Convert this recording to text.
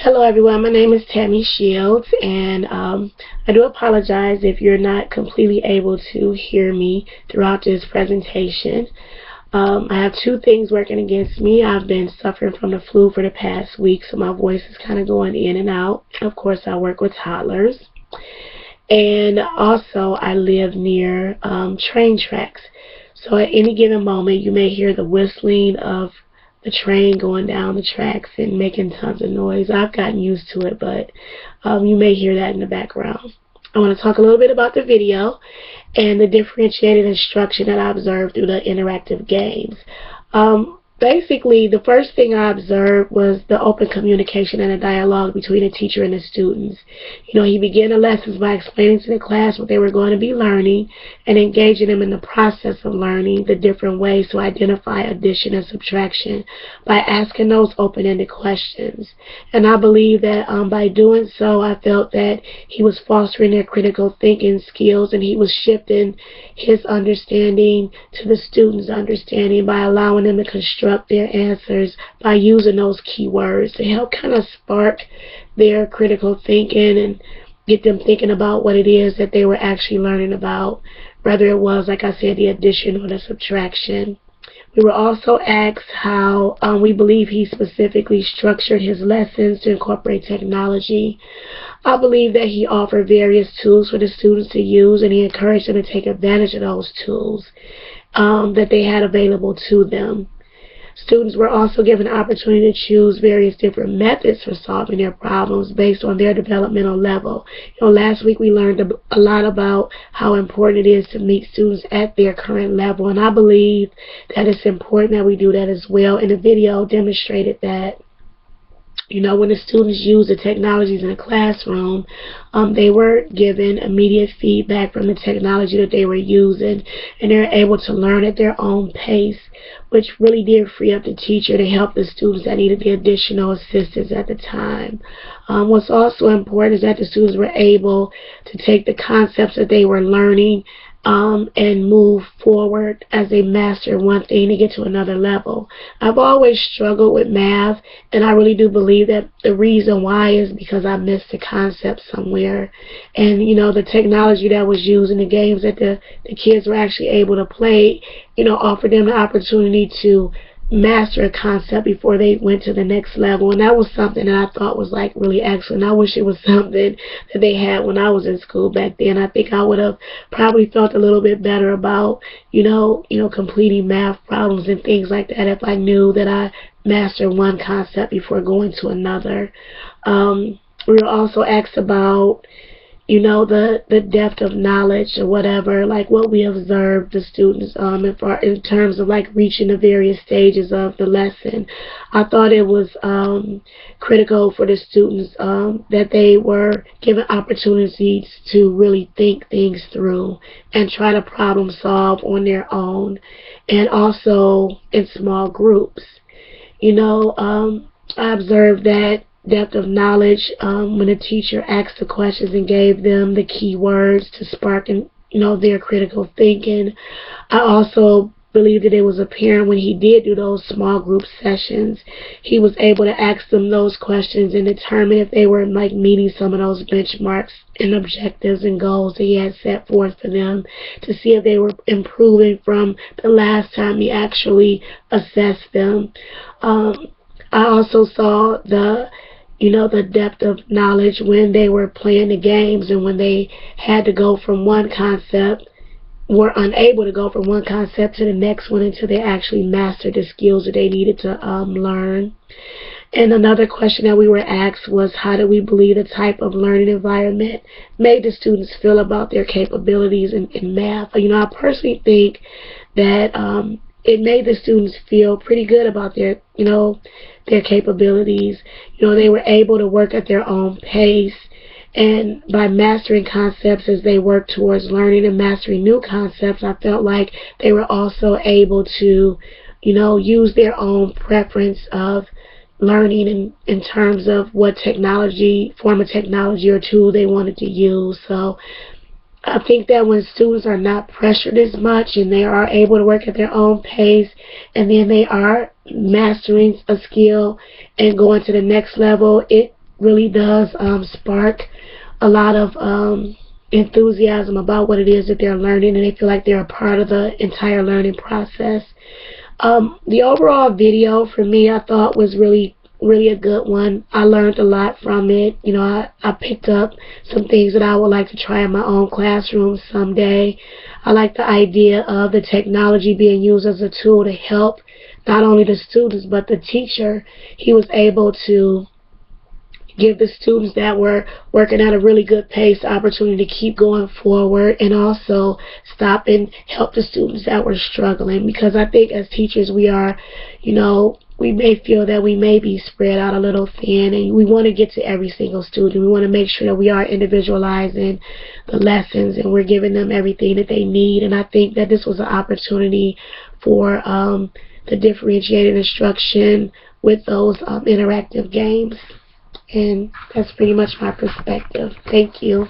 Hello everyone, my name is Tammy Shields, and I do apologize if you're not completely able to hear me throughout this presentation. I have two things working against me. I've been suffering from the flu for the past week, so my voice is kind of going in and out. Of course, I work with toddlers. And also, I live near train tracks. So at any given moment, you may hear the whistling of the train going down the tracks and making tons of noise. I've gotten used to it, but you may hear that in the background. I want to talk a little bit about the video and the differentiated instruction that I observed through the interactive games. Basically, the first thing I observed was the open communication and a dialogue between the teacher and the students. He began the lessons by explaining to the class what they were going to be learning and engaging them in the process of learning the different ways to identify addition and subtraction by asking those open-ended questions. And I believe that by doing so, I felt that he was fostering their critical thinking skills, and he was shifting his understanding to the students' understanding by allowing them to construct their answers by using those keywords to help kind of spark their critical thinking and get them thinking about what it is that they were actually learning about, whether it was, like I said, the addition or the subtraction. We were also asked how we believe he specifically structured his lessons to incorporate technology. I believe that he offered various tools for the students to use, and he encouraged them to take advantage of those tools that they had available to them. Students were also given the opportunity to choose various different methods for solving their problems based on their developmental level. Last week we learned a lot about how important it is to meet students at their current level, and I believe that it's important that we do that as well. And the video demonstrated that when the students used the technologies in the classroom, they were given immediate feedback from the technology that they were using, and they were able to learn at their own pace, which really did free up the teacher to help the students that needed the additional assistance at the time. What's also important is that the students were able to take the concepts that they were learning and move forward as they master one thing to get to another level. I've always struggled with math, and I really do believe that the reason why is because I missed the concept somewhere. And the technology that was used in the games that the kids were actually able to play, offered them the opportunity to master a concept before they went to the next level, and that was something that I thought was really excellent. I wish it was something that they had when I was in school back then. I think I would have probably felt a little bit better about completing math problems and things like that if I knew that I mastered one concept before going to another. We were also asked about the depth of knowledge or whatever, what we observed the students in terms of reaching the various stages of the lesson. I thought it was critical for the students that they were given opportunities to really think things through and try to problem solve on their own, and also in small groups. I observed that depth of knowledge when a teacher asked the questions and gave them the key words to spark their critical thinking. I also believe that it was apparent when he did do those small group sessions, he was able to ask them those questions and determine if they were meeting some of those benchmarks and objectives and goals that he had set forth for them, to see if they were improving from the last time he actually assessed them. I also saw the depth of knowledge when they were playing the games and when they had to go from one concept, were unable to go from one concept to the next one until they actually mastered the skills that they needed to learn. And another question that we were asked was, how do we believe the type of learning environment made the students feel about their capabilities in math? I personally think that it made the students feel pretty good about their capabilities. They were able to work at their own pace, and by mastering concepts as they worked towards learning and mastering new concepts, I felt like they were also able to, use their own preference of learning in terms of what form of technology or tool they wanted to use. So I think that when students are not pressured as much and they are able to work at their own pace, and then they are mastering a skill and going to the next level, it really does spark a lot of enthusiasm about what it is that they're learning, and they feel like they're a part of the entire learning process. The overall video for me, I thought was really a good one. I learned a lot from it. You know, I picked up some things that I would like to try in my own classroom someday. I like the idea of the technology being used as a tool to help not only the students but the teacher. He was able to give the students that were working at a really good pace the opportunity to keep going forward, and also stop and help the students that were struggling. Because I think as teachers we are, you know, we may feel that we may be spread out a little thin, and we want to get to every single student. We want to make sure that we are individualizing the lessons and we're giving them everything that they need. And I think that this was an opportunity for the differentiated instruction with those interactive games. And that's pretty much my perspective. Thank you.